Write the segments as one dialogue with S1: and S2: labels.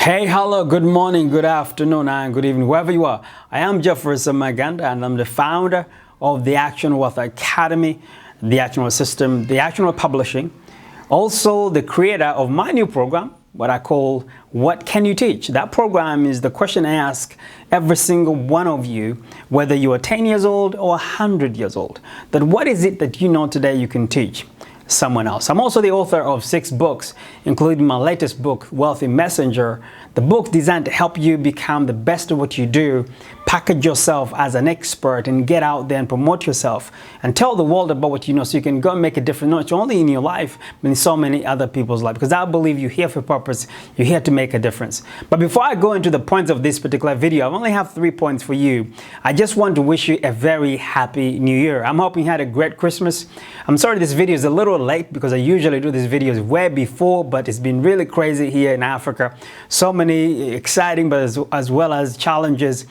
S1: Hey, hello, good morning, good afternoon, and good evening, wherever you are. I am Jefferson Maganda, and I'm the founder of the Action Wealth Academy, the Action Wealth System, the Action Wealth Publishing, also the creator of my new program, what I call What Can You Teach? That program is the question I ask every single one of you, whether you are 10 years old or 100 years old, that what is it that you know today you can teach someone else. I'm also the author of 6 books, including my latest book, Wealthy Messenger, the book designed to help you become the best at what you do, package yourself as an expert, and get out there and promote yourself and tell the world about what you know so you can go and make a difference, not only in your life, but in so many other people's lives. Because I believe you're here for a purpose, you're here to make a difference. But before I go into the points of this particular video, I only have 3 points for you. I just want to wish you a very happy new year. I'm hoping you had a great Christmas. I'm sorry this video is a little late because I usually do these videos way before, but it's been really crazy here in Africa. So many exciting but as well as challenges.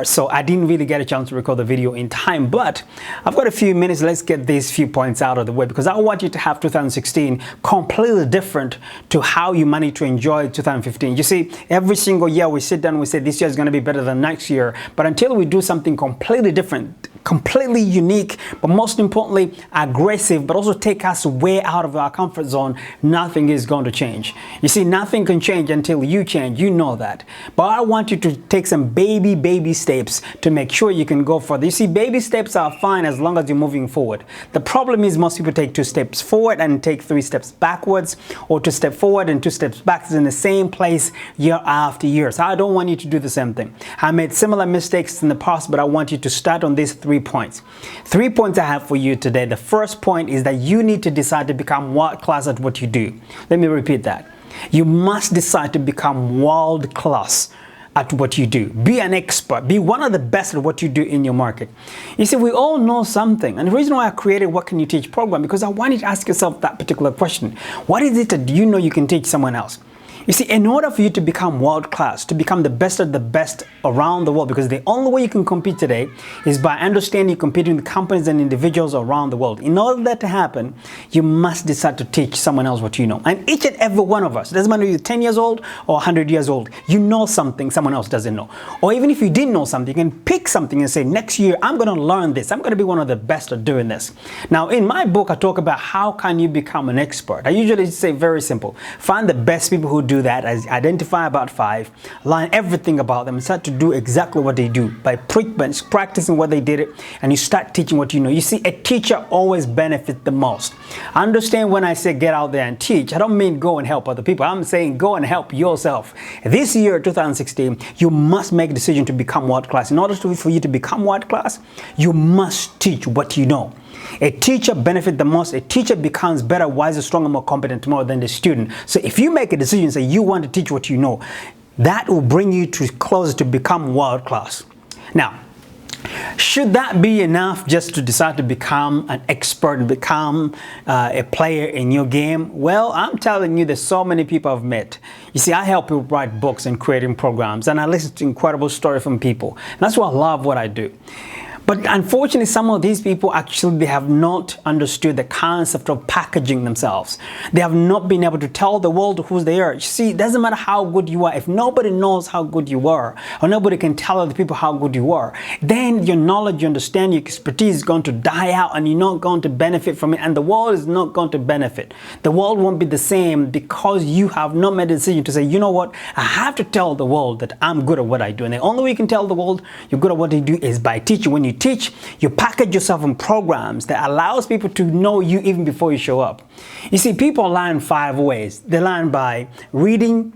S1: So I didn't really get a chance to record the video in time, but I've got a few minutes. Let's get these few points out of the way because I want you to have 2016 completely different to how you managed to enjoy 2015. You see, every single year we sit down and we say this year is going to be better than next year, but until we do something completely different, completely unique, but most importantly aggressive, but also take us way out of our comfort zone, nothing is going to change. You see, nothing can change until you change. You know that. But I want you to take some baby steps to make sure you can go further. You see, baby steps are fine as long as you're moving forward. The problem is most people take 2 steps forward and take 3 steps backwards, or 2 steps forward and 2 steps back in the same place year after year. So I don't want you to do the same thing. I made similar mistakes in the past, but I want you to start on these 3 points. 3 points I have for you today. The first point is that you need to decide to become world class at what you do. Let me repeat that. You must decide to become world class at what you do. Be an expert. Be one of the best at what you do in your market. You see, we all know something. And the reason why I created What Can You Teach program, because I want you to ask yourself that particular question. What is it that you know you can teach someone else? You see, in order for you to become world class, to become the best of the best around the world, because the only way you can compete today is by understanding competing with companies and individuals around the world. In order for that to happen, you must decide to teach someone else what you know. And each and every one of us, doesn't matter if you're 10 years old or 100 years old, you know something someone else doesn't know. Or even if you didn't know something, you can pick something and say, next year, I'm going to learn this. I'm going to be one of the best at doing this. Now, in my book, I talk about how can you become an expert. I usually say very simple. Find the best people who do that, as identify about 5, learn everything about them, and start to do exactly what they do by practicing what they did it, and you start teaching what you know. You see, a teacher always benefits the most. Understand when I say get out there and teach, I don't mean go and help other people. I'm saying go and help yourself. This year, 2016, you must make a decision to become world class. In order for you to become world class, you must teach what you know. A teacher benefits the most. A teacher becomes better, wiser, stronger, more competent tomorrow than the student. So if you make a decision, say you want to teach what you know, that will bring you closer to become world class. Now, should that be enough just to decide to become an expert and become a player in your game? Well, I'm telling you, there's so many people I've met. You see, I help people write books and creating programs, and I listen to incredible stories from people. And that's why I love what I do. But unfortunately, some of these people actually, they have not understood the concept of packaging themselves. They have not been able to tell the world who they are. You see, it doesn't matter how good you are. If nobody knows how good you are, or nobody can tell other people how good you are, then your knowledge, your understanding, your expertise is going to die out, and you're not going to benefit from it, and the world is not going to benefit. The world won't be the same because you have not made a decision to say, you know what, I have to tell the world that I'm good at what I do. And the only way you can tell the world you're good at what you do is by teaching. When you teach, you package yourself in programs that allows people to know you even before you show up. You see, people learn 5 ways. They learn by reading,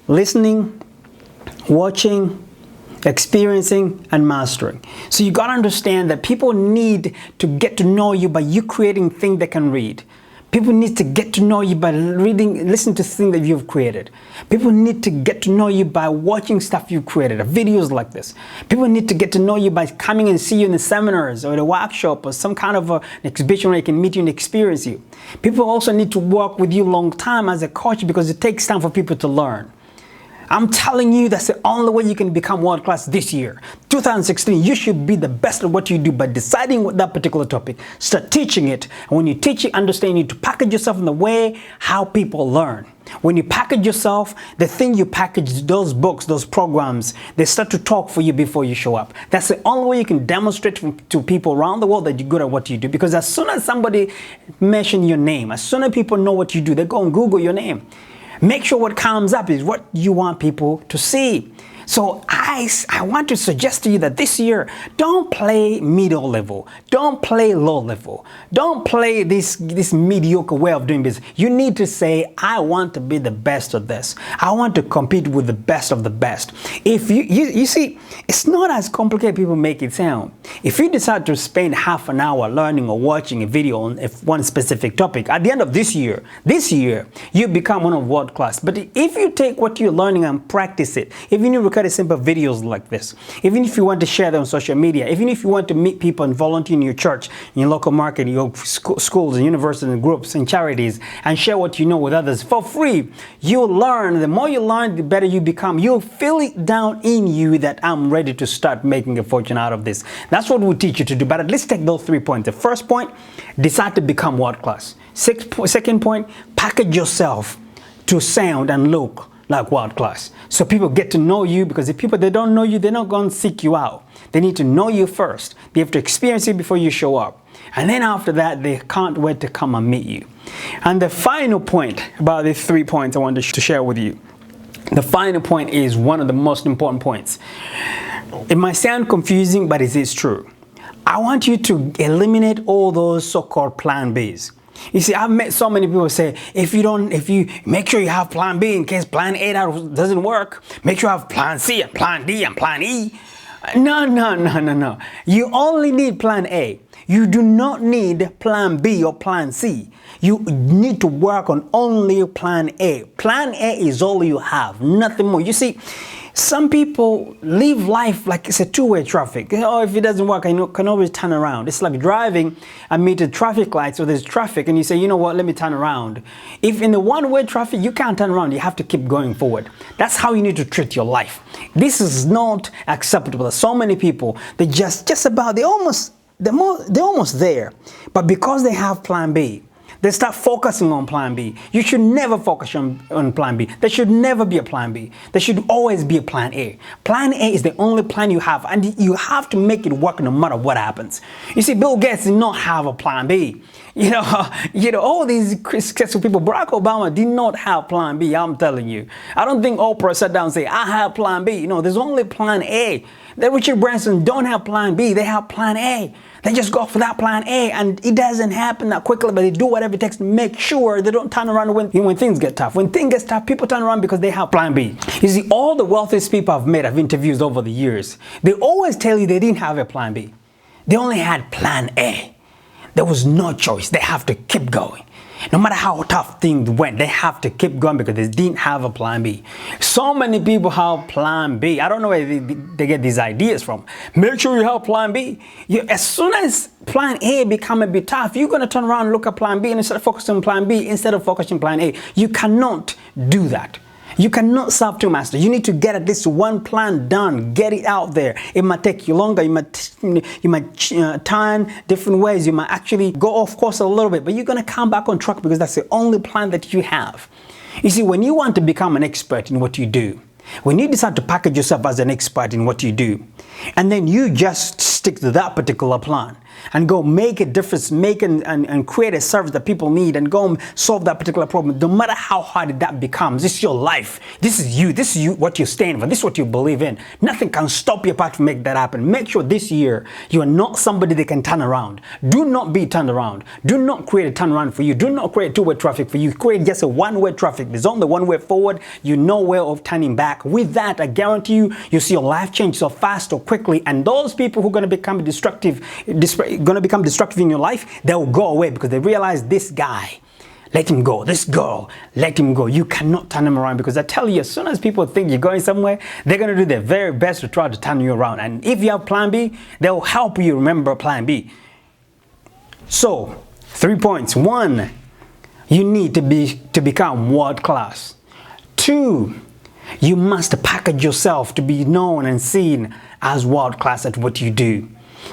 S1: listening, watching, experiencing, and mastering. So you got to understand that people need to get to know you by you creating things they can read. People need to get to know you by listening to things that you've created. People need to get to know you by watching stuff you've created, videos like this. People need to get to know you by coming and see you in the seminars or the workshop or some kind of an exhibition where they can meet you and experience you. People also need to work with you long time as a coach because it takes time for people to learn. I'm telling you, that's the only way you can become world class this year. 2016, you should be the best at what you do by deciding what that particular topic. Start teaching it. And when you teach it, understand you need to package yourself in the way how people learn. When you package yourself, the thing you package, those books, those programs, they start to talk for you before you show up. That's the only way you can demonstrate to people around the world that you're good at what you do. Because as soon as somebody mentions your name, as soon as people know what you do, they go and Google your name. Make sure what comes up is what you want people to see. So I want to suggest to you that this year, don't play middle level. Don't play low level. Don't play this mediocre way of doing business. You need to say, I want to be the best of this. I want to compete with the best of the best. If you see, it's not as complicated people make it sound. If you decide to spend half an hour learning or watching a video on one specific topic, at the end of this year, you become one of world class. But if you take what you're learning and practice it, even if you record simple videos like this, even if you want to share them on social media, even if you want to meet people and volunteer in your church, in your local market, in your schools and universities and groups and charities, and share what you know with others for free, you'll learn. The more you learn, the better you become. You'll feel it down in you that I'm ready to start making a fortune out of this. That's what we teach you to do. But let's take those 3 points. The first point, decide to become world class. Second point, package yourself to sound and look like world class. So people get to know you, because if people, they don't know you, they're not going to seek you out. They need to know you first. They have to experience it before you show up. And then after that, they can't wait to come and meet you. And the final point about these 3 points I wanted to share with you. The final point is one of the most important points. It might sound confusing, but it is true. I want you to eliminate all those so-called plan Bs. You see, I've met so many people say, if you make sure you have plan B in case plan A doesn't work, make sure you have plan C and plan D and plan E. No. You only need plan A. You do not need plan B or plan C. You need to work on only plan A. Plan A is all you have, nothing more. You see, some people live life like it's a two-way traffic. Oh, if it doesn't work, I can always turn around. It's like driving and meet the traffic lights, so there's traffic, and you say, you know what, let me turn around. If in the one-way traffic, you can't turn around, you have to keep going forward. That's how you need to treat your life. This is not acceptable. So many people, they they're almost there, but because they have plan B, they start focusing on plan B. You should never focus on plan B. There should never be a plan B. There should always be a plan A. Plan A is the only plan you have, and you have to make it work no matter what happens. You see, Bill Gates did not have a plan B. All these successful people, Barack Obama did not have plan B, I'm telling you. I don't think Oprah sat down and said, I have plan B. No, there's only plan A. The Richard Branson don't have plan B, they have plan A. They just go for that plan A, and it doesn't happen that quickly, but they do whatever it takes to make sure they don't turn around when things get tough. When things get tough, people turn around because they have plan B. You see, all the wealthiest people I've interviewed over the years, they always tell you they didn't have a plan B. They only had plan A. There was no choice. They have to keep going. No matter how tough things went, they have to keep going because they didn't have a plan B. So many people have plan B. I don't know where they get these ideas from. Make sure you have plan B. As soon as plan A become a bit tough, you're going to turn around and look at plan B and instead of focusing on plan B, instead of focusing on plan A. You cannot do that. You cannot serve two masters. You need to get at least one plan done. Get it out there. It might take you longer. You might turn different ways. You might actually go off course a little bit, but you're going to come back on track because that's the only plan that you have. You see, when you want to become an expert in what you do, when you decide to package yourself as an expert in what you do, and then you just stick to that particular plan and go make a difference, and create a service that people need, and go and solve that particular problem, no matter how hard that becomes. This is your life. This is you, what you stand for. This is what you believe in. Nothing can stop you apart from making that happen. Make sure this year you are not somebody that can turn around. Do not be turned around. Do not create a turnaround for you. Do not create two-way traffic for you. Create just a one-way traffic. There's only one way forward. You know where of turning back. With that, I guarantee you see your life change so fast or quickly, and those people who are going to become destructive in your life, they will go away because they realize this guy, let him go. This girl, let him go. You cannot turn them around, because I tell you, as soon as people think you're going somewhere, they're going to do their very best to try to turn you around. And if you have plan B, they'll help you remember plan B. So, 3 points. 1, you need to become world class. 2, you must package yourself to be known and seen as world class at what you do.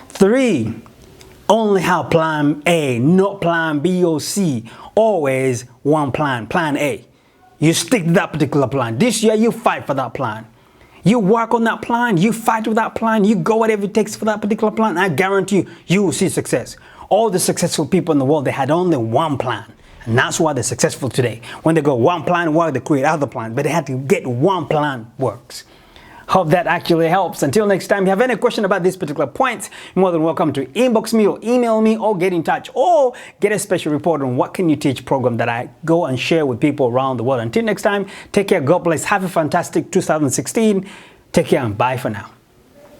S1: 3, only have plan A, not plan B or C. Always one plan, plan A. You stick to that particular plan. This year, you fight for that plan. You work on that plan, you fight with that plan, you go whatever it takes for that particular plan. I guarantee you will see success. All the successful people in the world, they had only one plan. And that's why they're successful today. When they go one plan work, they create other plans. But they had to get one plan works. Hope that actually helps. Until next time, if you have any question about these particular points, you're more than welcome to inbox me or email me or get in touch or get a special report on What Can You Teach program that I go and share with people around the world. Until next time, take care. God bless. Have a fantastic 2016. Take care and bye for now.